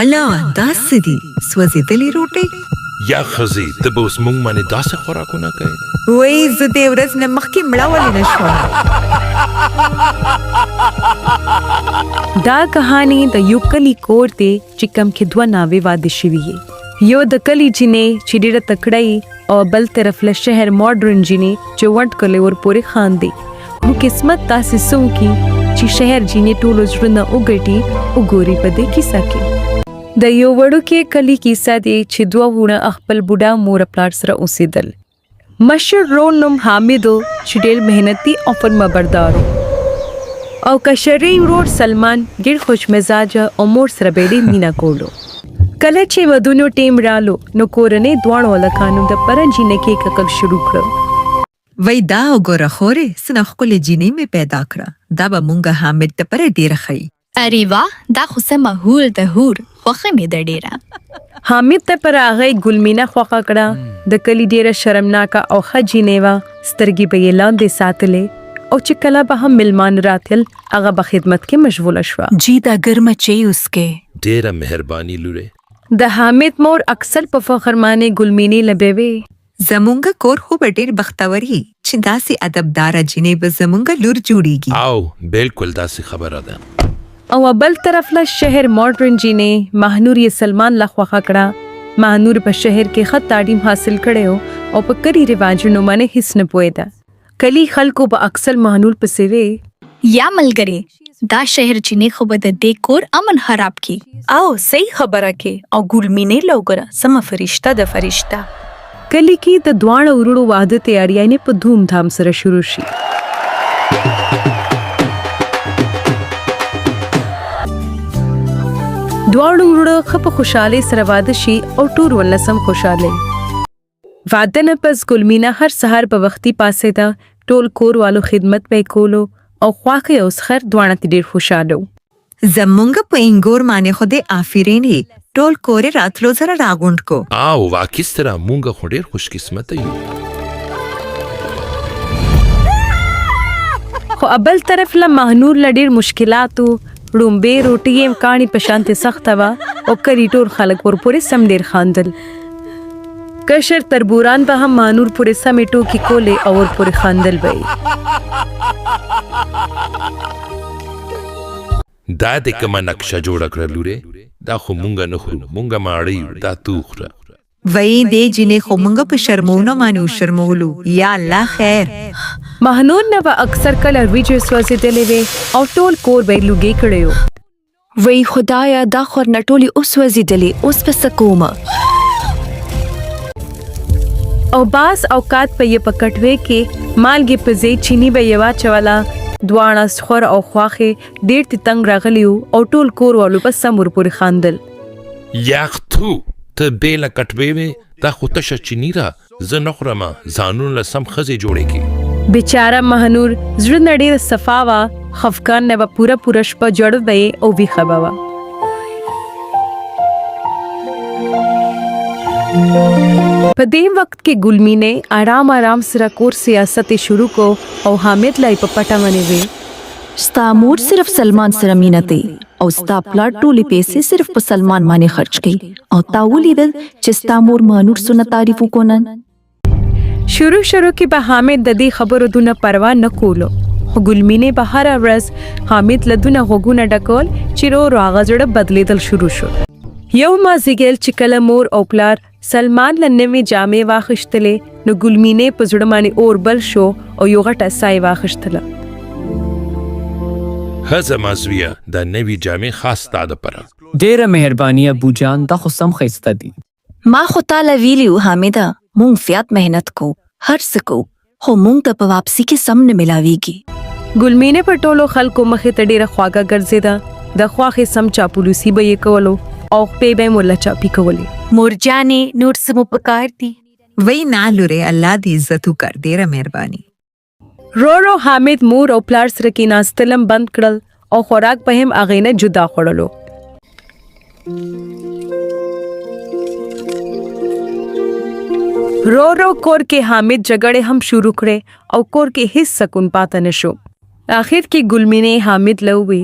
الله داسې دي سوځېدلې روټۍ. یا خزي ته به اوس مونږ باندې داسې خوراکونه کوي. وای زه دې ورځ نه مخکې مړه ولې نه شوم. دا کہانی د یو کلی کور دی چې کم کې دوه ناوې واده شوي وي. یو د کلی جینۍ چې ډېره تکړه او بل طرف له شهر ماډرن جینۍ چې ونډ کلی ورپورې خاندي. خو قسمت داسې څه وکړي چې شهر جینۍ ټولو زړونه وګټي. وګوري په دې کیسه کې د یو وړوکې کلي کیسه دی چې دوه وروڼه خپل بوډا مور پلار سره اوسېدل. مشر ورور نوم حامد و چې ډېر محنتي او فرمانبردار و، او کشري ورور سلمان ډېر خوش مزاجه او مور سره به ډېر مینه کولو. کله چې ودونو ټیم رالو نو کورنۍ دواړو هلکانو د پرنجینۍ کې ککل شروع کړه. وای دا وګوره خورې څنګه ښکلې جینۍ مې پیدا کړه. دا به مونږ حامد ته پره ډېره ښایي. ارې واه دا خو څه مهول د هور خوښه مې ده ډېره. حامد ته پر هغه ګلمینه خوښه کړه. د کلي ډېره شرمناکه او ښه جینۍ وه. سترګې به یې لاندې ساتلې او چې کله به هم ملمان راتل هغه به خدمت کې مشغوله شوه. جی دا ګرمه چای اسکے. ډېره مهرباني لورې. د حامد مور اکثر په فخر باندې ګلمینې لبوي. زمونږ کور خو به ډېر بختوري چې داسې ادبداره جینۍ به زمونږ لور جوړیږي. او بالکل داسې خبره ده. او بل طرف له شهر ماډرن جینۍ مهنور یې سلمان له خوښه کړه. مهنور په شهر کې ښه تعلیم حاصل کړی و او په کلي رواجونو باندې هیڅ نه پوهېده. کلي خلکو به اکثر مهنور پسې وی یا ملګری دا شهر چینی خو به د دې کور امن خراب کی. او صحیح خبره کې او ګلمینې لوګره سم فرشته د فرشته. کلي کې د دواړو وروڼو واده تیاریانې په دھوم دھام سره شروع شي. دواړو وروڼو ښه په خوشحالۍ سره واده شي او ټول ولسم خوشحاله. واده نه پس ګلمینه هر سهار په وختي پاسېده. ټول کور والو خدمت به یې کولو او خواښې او سخر دواړه ترې ډېر خوشحاله وو. زمونږ په انګور باندې خو دې آفرین یې ټول کور یې راتلو سره راغونډ کو. او واقعي سره مونږ خو ډېر خوش قسمته یو. خو بل طرف له مهنور له ډېر مشکلاتو ړومبې روټۍ یې کاڼي په شانتې سخته وه او کلي ټول خلک ورپورې سم ډېر خاندل. کشر تربوران به هم مهنور پورې سمې ټوکې کولې او ورپورې خاندل به یې. دا د کومه نقشه جوړه کړه لورې؟ دا خو مونږ نه خورو، مونږ ماړه یو، دا تو خوره. وای دې جینۍ خو مونږ په شرمونه باندې وشرمولو. یا الله خیر. مهنور نه به اکثر کله وریجې سوځېدلې وې او ټول کور به یې لوګې کړی و. وای خدایا دا خور نه ټولې اوس وځېدلې اوس په څه کومه. او باز اوقات په یې په کټوې کې مالګې په ځای چینی به یې واچوله. دواړه سخور او خواښې ډېر تنګ راغلي وو او ټول کور والو په سم ورپورې خاندل. یاخ تو ته بېله کټوې وې، دا خو تشه چیني ده. زه نه خورمه، ځانونه له سم ښځې جوړې کړي. بیچاره مهنور زړه نه ډېره صفا وه. خفګان نه به پوره شپه جړ به یې او ویښه به وه. په دې وخت کې ګلمینې آرام سره کور سیاست شروع کو او حامد لای په پټه ونی وی. ستا مور صرف سلمان سره مینه کوي او ستا پلار ټولې پیسې صرف په سلمان باندې خرج کوي او تا ولیدل چې ستا مور مهنور څونه تعریف وکړ. شروع کې به حامد د دې خبرو دونه پروا نه کولو. خو ګلمینې به هره ورځ حامد له دونه غوږونه ډکول چې ورو هغه زړه بدلیدل شروع شو. یو مازدیګر چې کله مور او پلار سلمان له نوې جامې واخیستلې نو ګلمینې په زړه باندې اور بل شو او یو غټه سای واخیستله. ښه زما زویه دا نوې جامې خاص ستا دپاره. ډېره مهرباني ابو جان، دا خو سم ښایسته دي. ما خو تاله ویلي و حامده مونږ زیات محنت کو هر څه کو خو مونږ ته په واپسي کې سم نه ملاویږي. ګلمینې په ټولو خلکو مخې ته ډېره خواږه ګرځېده. د خواښې سم چاپلوسي به یې کولو او خپې به یې مولا چاپي کولې. مورجانې نور څه مو پکار دي؟ وای نه لورې الله دې عزت وکړ. ډېره مهرباني. رو حامد مور او پلار سره کېناستلم بند کړل او خوراک به هم هغې نه جدا خوړلو. رو کور کې حامد جګړې هم شروع کړې او کور کې هیڅ سکون پاته نشو. آخر کې ګلمینې حامد له ووی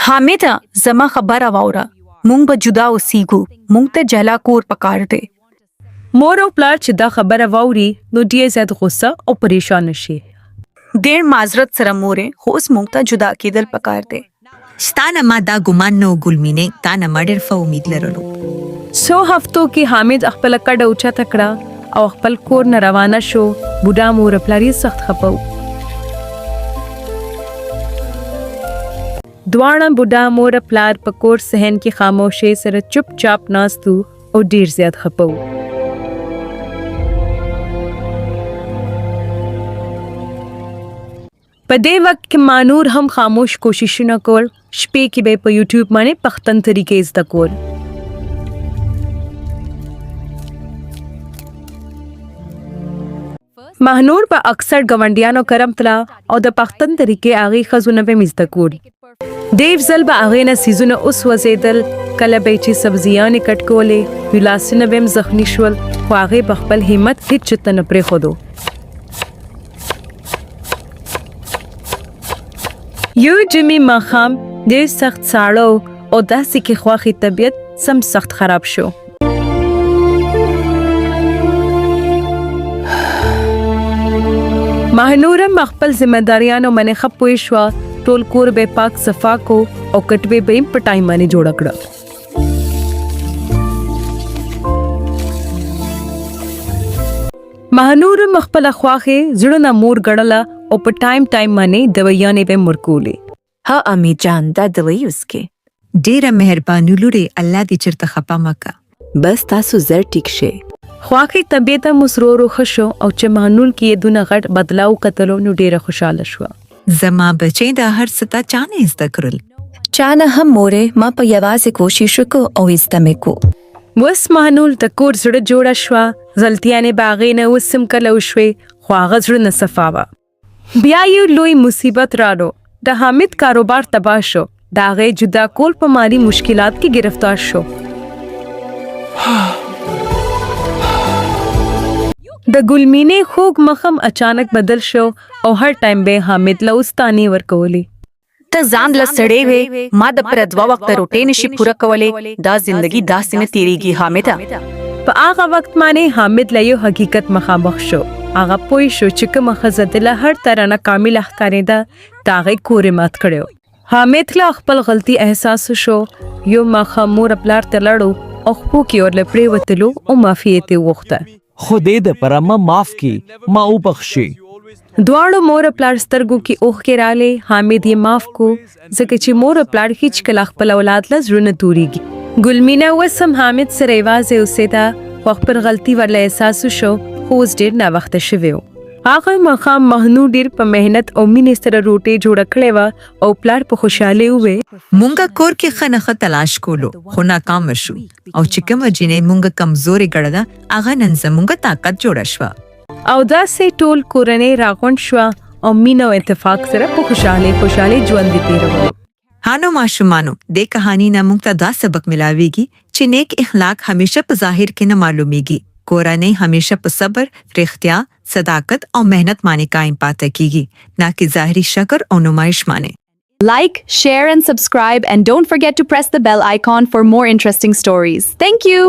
حامده زما خبره واوره. مونږ به جدا اوسېږو مونږ ته جلا کور پکار دی. مور او پلار چې دا خبره واوري نو ډیر زیات غوسه او پریشان شي. ډېر معذرت سره مورې خو اوس مونږ ته جدا کېدل پکار دی. ستانه ما دا ګمان نو ګلمینه تا نه ما ډېر ښه امید لرلو. څو هفتو کې حامد خپل کډه اوچته کړه او خپل کور نه روانه شو. بوډا مور پلار یې سخت خپه و. دواړه بوډا مور پلار په کور صحن کې خاموشي سره چپ چاپ ناستو او ډیر زیات خپه و. په دې وخت کې مانور هم خاموش کوششونه کول. شپې کې به په یوټیوب باندې پښتن طریقې زده کول. مهنور په اکثر ګوندیانو کرم تلا او د پښتن طریقې هغه خزونه به مزده کول. دیو زل به هغه نه سیزونه اوس وزیدل کله به چې سبزیانې کټ کولې ولاسونه به زخمی شول خو هغه په خپل همت هیڅ چته نه پرې خودو. یو جمی ماخام ډېر سخت ساړه او داسې کې خواخي طبیعت سم سخت خراب شو. مهنورم خپل ذمہداریانو باندې خپوي شو. ټول کور به پاک صفا کو او کټوي به په ټایم باندې جوړ کړ. مهنورم خپل خواخه زړه نه مور ګړله او په ټایم باندې دویانې به مرکولې. ها امی جان دا دلی اسکه ډیره مهرباني لوري الله دې چرته خپه مکه. بس تاسو زر ټیک شئ. خواخي طبيعت مسرور خشو او چې مهنور کې دونه غټ بدلاو کتلو نو ډیره خوشاله شو. زما بچی دا هر ستا چانه زده کړل. چانه هم مورې ما په یوازې کوشش وکړو او زده مې کو. وس مهنور د کور زړه جوړه شو. غلطیانې باغې نه وسم کله وشوي خو هغه زړه نه صفا وه. بیا یو لوی مصیبت راړو. د حامد کاروبار تباه شو. د هغې جدا کول په مالي مشکلات کې گرفتار شو. د ګلمینې خوږ مخم اچانک بدل شو او هر ټایم به حامد له اوستانې ورکولې. ته ځان له سړې وې ما د پر 2 وخت روټۍ نشي پوره کولې. دا زندگی داسې نه تیریږي حامده. په هغه وخت باندې حامد له یو حقیقت مخامخ شو. هغه پوه شو چې کومه ښځه د له هر طرح نه کامله ښکارېده د هغې کور یې مات کړی و. حامد له خپل غلطي احساس شو. یو ماښام مور پلار ته لاړو او خپو کې ورله پرېوتلو او معافي یې ترې وغوښته. خدای دې پر ما معاف کی ما وبخشي. دواړو مور پلار سترګو کې اوښکې رالې. حامد یې معاف کو ځکه چې مور پلار هیڅکله خپل اولاد له زړه نه تورېږي. ګلمینه اوس هم حامد سره یوازې اوسېده خو خپل غلطي ورله احساس شو خو اوس ډېر ناوخته شوی و. هغه ماښام مهنور ډېر په محنت او مینې سره روټۍ جوړه کړې وه او پلار په خوشحالۍ ووې مونږه کور کې ښه نښه تلاش کولو خو ناکامه شو او چې کومه جینۍ مونږه کمزورې ګڼله هغه نن زمونږه طاقت جوړه شوه. او داسې ټول کورنۍ راغونډ شوه او مینه او اتفاق سره په خوشحالۍ ژوند یې تېرولو. هانو ماشومانو دې کهانی نه مونږ ته دا سبق ملاویږي چې نیک اخلاق همیشه په ظاهر کې نه معلومیږي. کورنۍ همیشه په صبر، رښتیا، صداقت او مهنت باندې قائم پاتې کیږي نه کې ظاهري شکر او نمایش باندې. Like, share and subscribe and don't forget to press the bell icon for more interesting stories. Thank you.